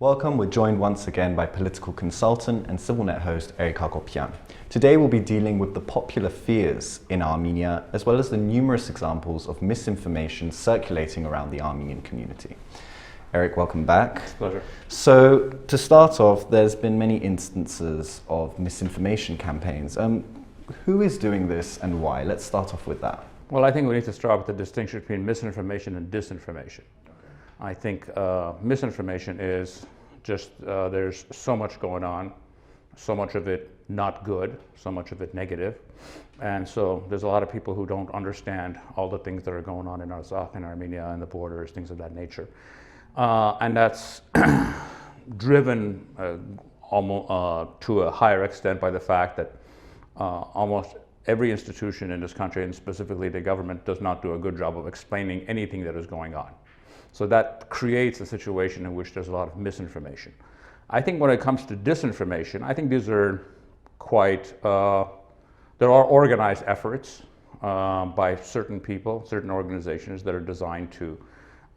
Welcome, we're joined once again by political consultant and CivilNet host Eric Hacopian. Today we'll be dealing with the popular fears in Armenia, as well as the numerous examples of misinformation circulating around the Armenian community. Eric, welcome back. It's a pleasure. So, to start off, there's been many instances of misinformation campaigns. Who is doing this and why? Let's start off with that. Well, I think we need to start with the distinction between misinformation and disinformation. I think misinformation is just there's so much going on, so much of it not good, so much of it negative. And so there's a lot of people who don't understand all the things that are going on in Artsakh and Armenia and the borders, things of that nature. And that's driven almost to a higher extent by the fact that almost every institution in this country, and specifically the government, does not do a good job of explaining anything that is going on. So that creates a situation in which there's a lot of misinformation. I think when it comes to disinformation, I think these are quite, there are organized efforts by certain people, certain organizations that are designed to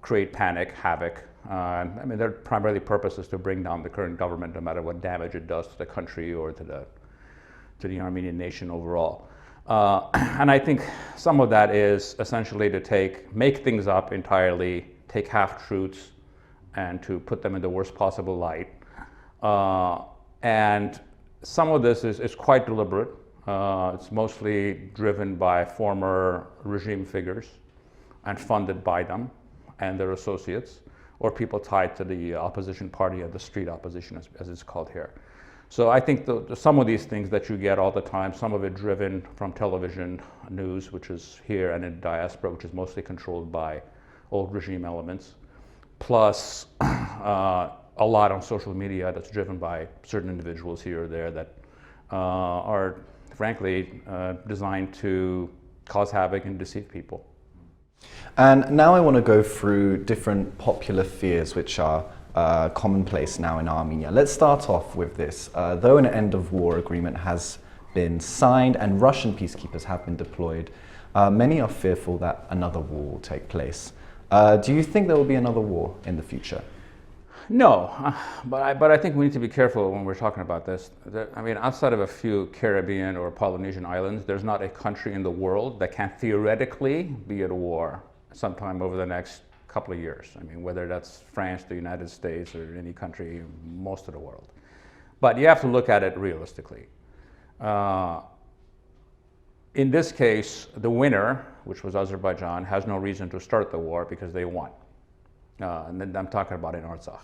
create panic, havoc. I mean, their primarily purpose is to bring down the current government, no matter what damage it does to the country or to the Armenian nation overall. And I think some of that is essentially to make things up entirely, take half-truths and to put them in the worst possible light. And some of this is quite deliberate. It's mostly driven by former regime figures and funded by them and their associates, or people tied to the opposition party, or the street opposition as it's called here. So I think some of these things that you get all the time, some of it driven from television news, which is here, and in diaspora, which is mostly controlled by old regime elements, plus a lot on social media that's driven by certain individuals here or there that are frankly designed to cause havoc and deceive people. And now I want to go through different popular fears which are commonplace now in Armenia. Let's start off with this. Though an end of war agreement has been signed and Russian peacekeepers have been deployed, many are fearful that another war will take place. Do you think there will be another war in the future? No, but I think we need to be careful when we're talking about this. I mean, outside of a few Caribbean or Polynesian islands, there's not a country in the world that can theoretically be at war sometime over the next couple of years. I mean, whether that's France, the United States, or any country, most of the world. But you have to look at it realistically. In this case, the winner, which was Azerbaijan, has no reason to start the war because they won. And then I'm talking about in Artsakh.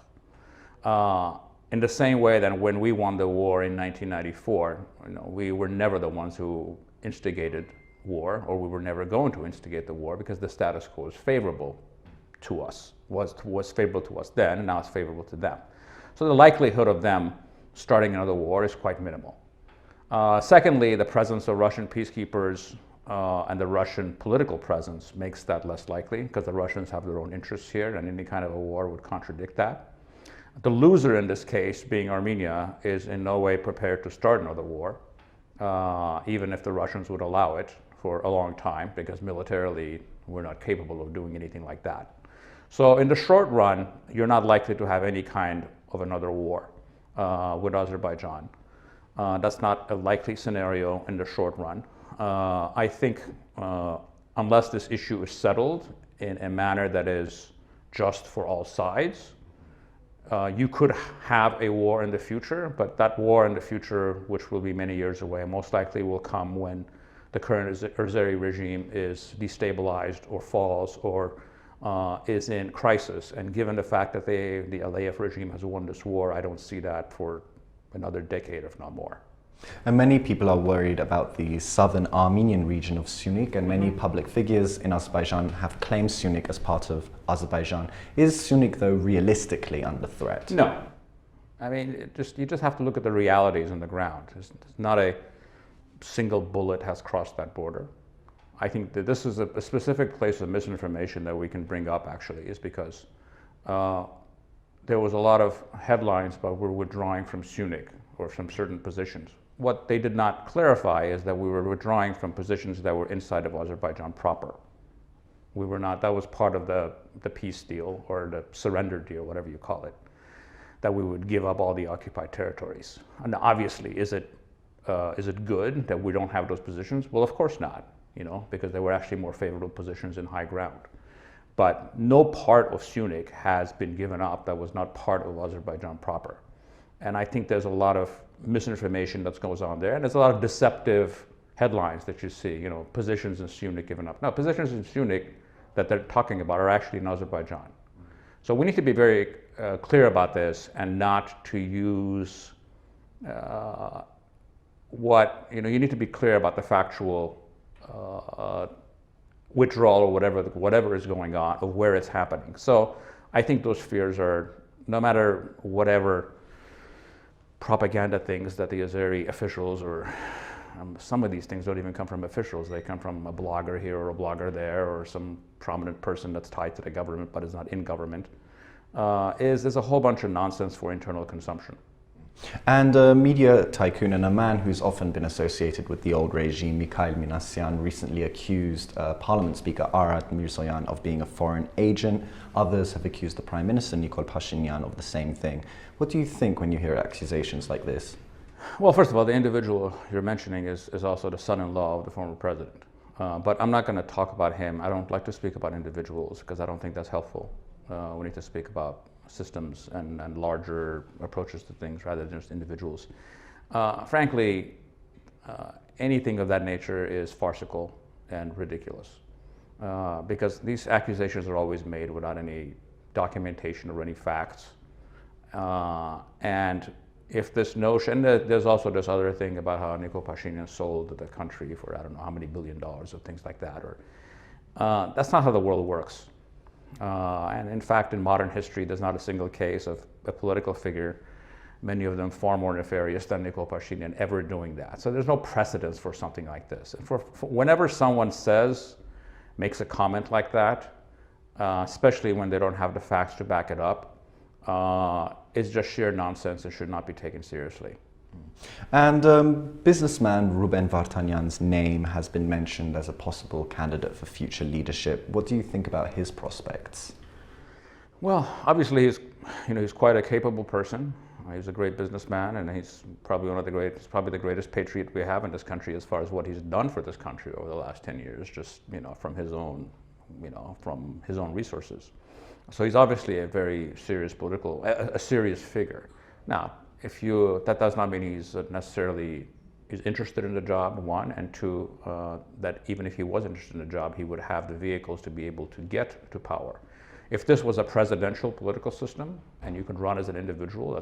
In the same way that when we won the war in 1994, we were never the ones who instigated war, or we were never going to instigate the war because the status quo is favorable to us, was favorable to us then, and now it's favorable to them. So the likelihood of them starting another war is quite minimal. Secondly, the presence of Russian peacekeepers and the Russian political presence makes that less likely because the Russians have their own interests here, and any kind of a war would contradict that. The loser in this case, being Armenia, is in no way prepared to start another war, even if the Russians would allow it for a long time, because militarily we're not capable of doing anything like that. So in the short run, you're not likely to have any kind of another war with Azerbaijan. That's not a likely scenario in the short run. I think unless this issue is settled in a manner that is just for all sides, you could have a war in the future, but that war in the future, which will be many years away, most likely will come when the current Azeri regime is destabilized or falls or is in crisis. And given the fact that the Aliyev regime has won this war, I don't see that for another decade, if not more. And many people are worried about the southern Armenian region of Syunik, and many public figures in Azerbaijan have claimed Syunik as part of Azerbaijan. Is Syunik, though, realistically under threat? No. I mean, you just have to look at the realities on the ground. It's not a single bullet has crossed that border. I think that this is a specific place of misinformation that we can bring up, actually, is because there was a lot of headlines about we're withdrawing from Syunik or from certain positions. What they did not clarify is that we were withdrawing from positions that were inside of Azerbaijan proper. We were not, that was part of the peace deal or the surrender deal, whatever you call it. that we would give up all the occupied territories. And obviously, is it good that we don't have those positions? Well, of course not, because they were actually more favorable positions in high ground. But no part of Syunik has been given up that was not part of Azerbaijan proper. And I think there's a lot of misinformation that goes on there, and there's a lot of deceptive headlines that you see, positions in Syunik given up. Now, positions in Syunik that they're talking about are actually in Azerbaijan. So we need to be very clear about this and not to use you need to be clear about the factual withdrawal or whatever is going on, of where it's happening. So I think those fears are, no matter whatever propaganda things that the Azeri officials or some of these things don't even come from officials. They come from a blogger here or a blogger there or some prominent person that's tied to the government but is not in government. There's a whole bunch of nonsense for internal consumption. And a media tycoon and a man who's often been associated with the old regime, Mikhail Minasyan, recently accused Parliament Speaker Arad Mirzoyan of being a foreign agent. Others have accused the Prime Minister, Nikol Pashinyan, of the same thing. What do you think when you hear accusations like this? Well, first of all, the individual you're mentioning is also the son-in-law of the former president. But I'm not going to talk about him. I don't like to speak about individuals because I don't think that's helpful. We need to speak about systems and larger approaches to things rather than just individuals. Frankly, anything of that nature is farcical and ridiculous because these accusations are always made without any documentation or any facts. And if this notion, there's also this other thing about how Nikol Pashinyan sold the country for I don't know how many $1 billion or things like that. That's not how the world works. And in fact, in modern history, there's not a single case of a political figure, many of them far more nefarious than Nikol Pashinyan, ever doing that. So there's no precedence for something like this. And for whenever someone makes a comment like that, especially when they don't have the facts to back it up, it's just sheer nonsense and should not be taken seriously. And businessman Ruben Vardanyan's name has been mentioned as a possible candidate for future leadership. What do you think about his prospects? Well, obviously he's quite a capable person. He's a great businessman, and he's probably probably the greatest patriot we have in this country as far as what he's done for this country over the last 10 years, just from his own resources. So he's obviously a very serious a serious figure. Now, that does not mean he's necessarily is interested in the job, one, and two, that even if he was interested in the job, he would have the vehicles to be able to get to power. If this was a presidential political system and you could run as an individual,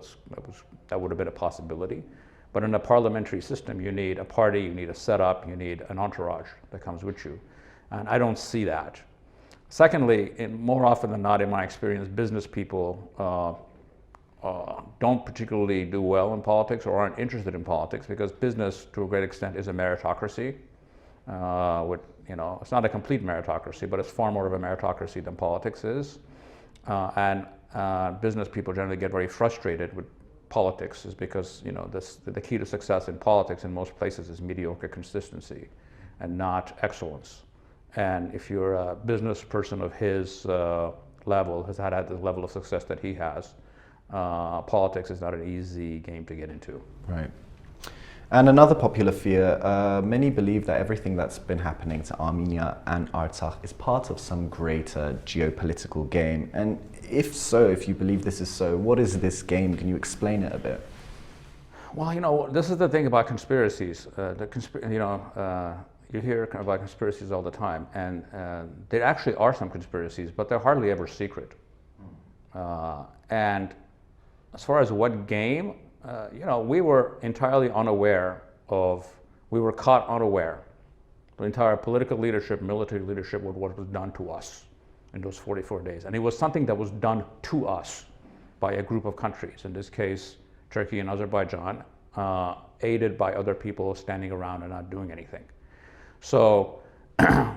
that would have been a possibility. But in a parliamentary system, you need a party, you need a setup, you need an entourage that comes with you. And I don't see that. Secondly, more often than not, in my experience, business people don't particularly do well in politics or aren't interested in politics because business, to a great extent, is a meritocracy. It's not a complete meritocracy, but it's far more of a meritocracy than politics is. And business people generally get very frustrated with politics is because the key to success in politics in most places is mediocre consistency and not excellence. And if you're a business person of his level, has had the level of success that he has, politics is not an easy game to get into. Right. And another popular fear, many believe that everything that's been happening to Armenia and Artsakh is part of some greater geopolitical game. And if so, if you believe this is so, what is this game? Can you explain it a bit? Well, this is the thing about conspiracies. You hear about conspiracies all the time, and there actually are some conspiracies, but they're hardly ever secret. And as far as what game, we were entirely unaware we were caught unaware, the entire political leadership, military leadership, with what was done to us in those 44 days. And it was something that was done to us by a group of countries, in this case, Turkey and Azerbaijan, aided by other people standing around and not doing anything. So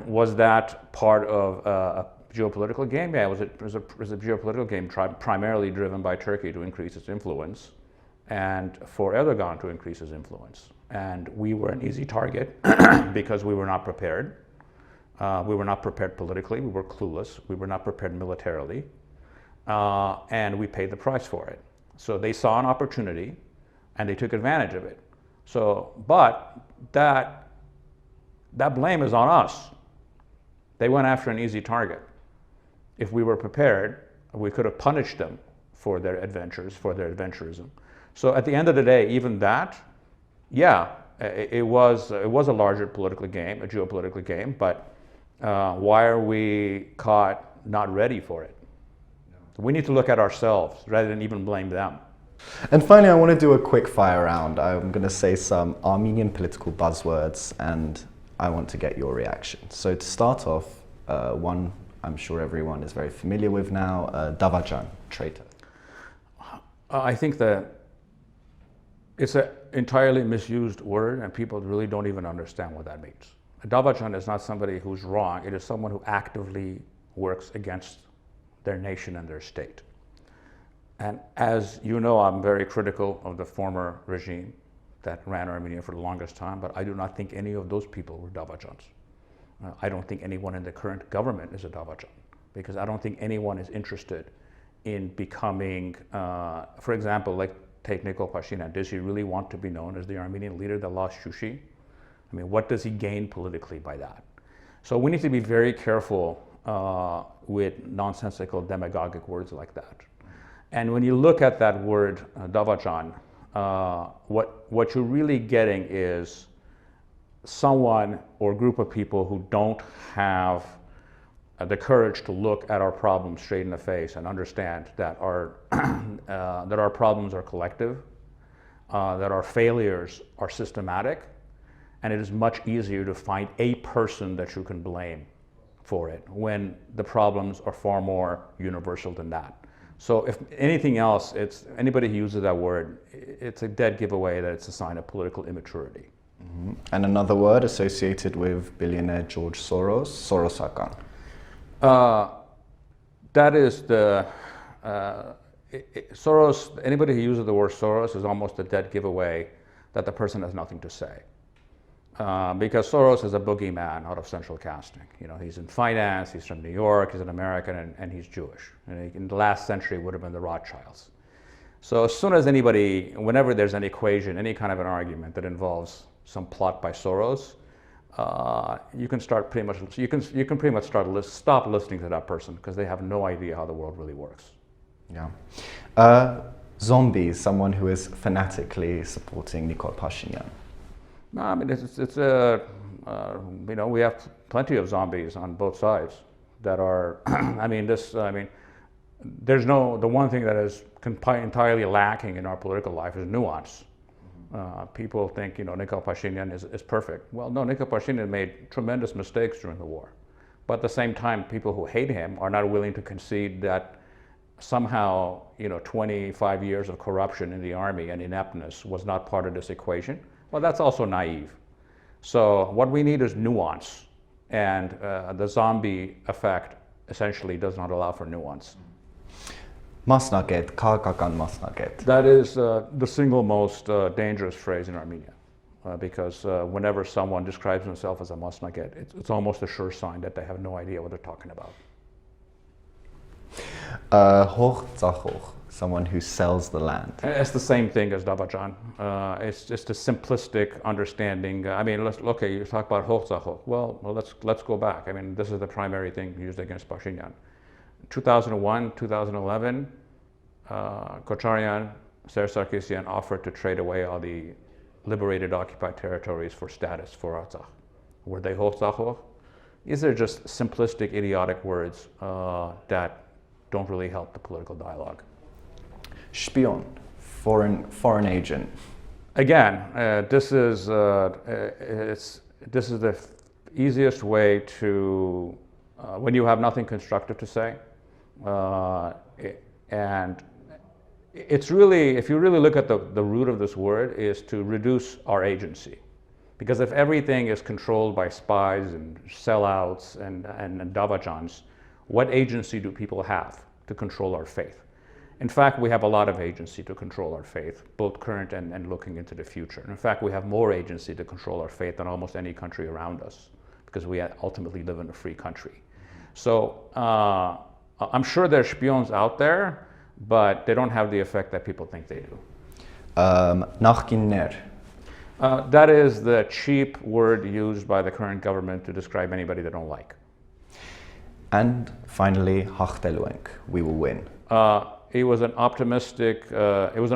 was that part of a geopolitical game? Yeah, it was a geopolitical game primarily driven by Turkey to increase its influence and for Erdogan to increase his influence. And we were an easy target because we were not prepared. We were not prepared politically, we were clueless, we were not prepared militarily, and we paid the price for it. So they saw an opportunity and they took advantage of it. So, but that blame is on us. They went after an easy target. If we were prepared, we could have punished them for their adventures, for their adventurism. So at the end of the day, even that, yeah, it was a larger political game, a geopolitical game, but why are we caught not ready for it? We need to look at ourselves rather than even blame them. And finally, I want to do a quick fire round. I'm going to say some Armenian political buzzwords and I want to get your reaction. So to start off, one I'm sure everyone is very familiar with now, Davajan, traitor. I think that it's an entirely misused word and people really don't even understand what that means. A Davajan is not somebody who's wrong, it is someone who actively works against their nation and their state. And as you know, I'm very critical of the former regime that ran Armenia for the longest time, but I do not think any of those people were Davajans. I don't think anyone in the current government is a Davajan, because I don't think anyone is interested in becoming, for example, like take Nikol Pashinyan. Does he really want to be known as the Armenian leader that lost Shushi? I mean, what does he gain politically by that? So we need to be very careful with nonsensical demagogic words like that. And when you look at that word, Davajan, what you're really getting is someone or group of people who don't have the courage to look at our problems straight in the face and understand that our problems are collective, that our failures are systematic, and it is much easier to find a person that you can blame for it when the problems are far more universal than that. So if anything else, it's anybody who uses that word, it's a dead giveaway that it's a sign of political immaturity. Mm-hmm. And another word associated with billionaire George Soros, Sorosakan. That is the Soros. Anybody who uses the word Soros is almost a dead giveaway that the person has nothing to say. Because Soros is a boogeyman out of central casting. You know, he's in finance, he's from New York, he's an American, and he's Jewish. And in the last century, it would have been the Rothschilds. So as soon as anybody, whenever there's an equation, any kind of an argument that involves some plot by Soros, you can start pretty much. You can pretty much stop listening to that person because they have no idea how the world really works. Yeah. Zombie, someone who is fanatically supporting Nikol Pashinyan. No, I mean, you know, we have plenty of zombies on both sides that are, there's the one thing that is entirely lacking in our political life is nuance. People think, you know, Nikol Pashinyan is perfect. Well, no, Nikol Pashinyan made tremendous mistakes during the war. But at the same time, people who hate him are not willing to concede that somehow, you know, 25 years of corruption in the army and ineptness was not part of this equation. Well, that's also naive. So what we need is nuance, and the zombie effect essentially does not allow for nuance. Մասնագետ, քաղաքական մասնագետ. That is the single most dangerous phrase in Armenia, because whenever someone describes himself as a masnaged, it's almost a sure sign that they have no idea what they're talking about. Հող ծախող, someone who sells the land. It's the same thing as Davajan. It's just a simplistic understanding. I mean, okay, you talk about hող ծախող. Well, let's go back. I mean, this is the primary thing used against Pashinyan. 2001, 2011, Kocharyan, Serge Sarkisian offered to trade away all the liberated occupied territories for status for Artsakh. Were they hող ծախող? These are just simplistic, idiotic words that don't really help the political dialogue. Spion, foreign agent. Again, this is the easiest way to, when you have nothing constructive to say, and it's really, if you really look at the root of this word, is to reduce our agency. Because if everything is controlled by spies and sellouts and Davajans, what agency do people have to control our faith? In fact, we have a lot of agency to control our faith, both current and looking into the future. And in fact, we have more agency to control our faith than almost any country around us, because we ultimately live in a free country. So I'm sure there's spions out there, but they don't have the effect that people think they do. Նախկիններ. That is the cheap word used by the current government to describe anybody they don't like. And finally, հաղթելու ենք. We will win. It was an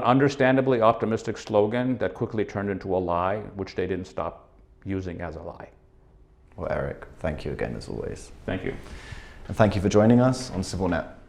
understandably optimistic slogan that quickly turned into a lie, which they didn't stop using as a lie. Well, Eric, thank you again as always. Thank you. And thank you for joining us on CivilNet.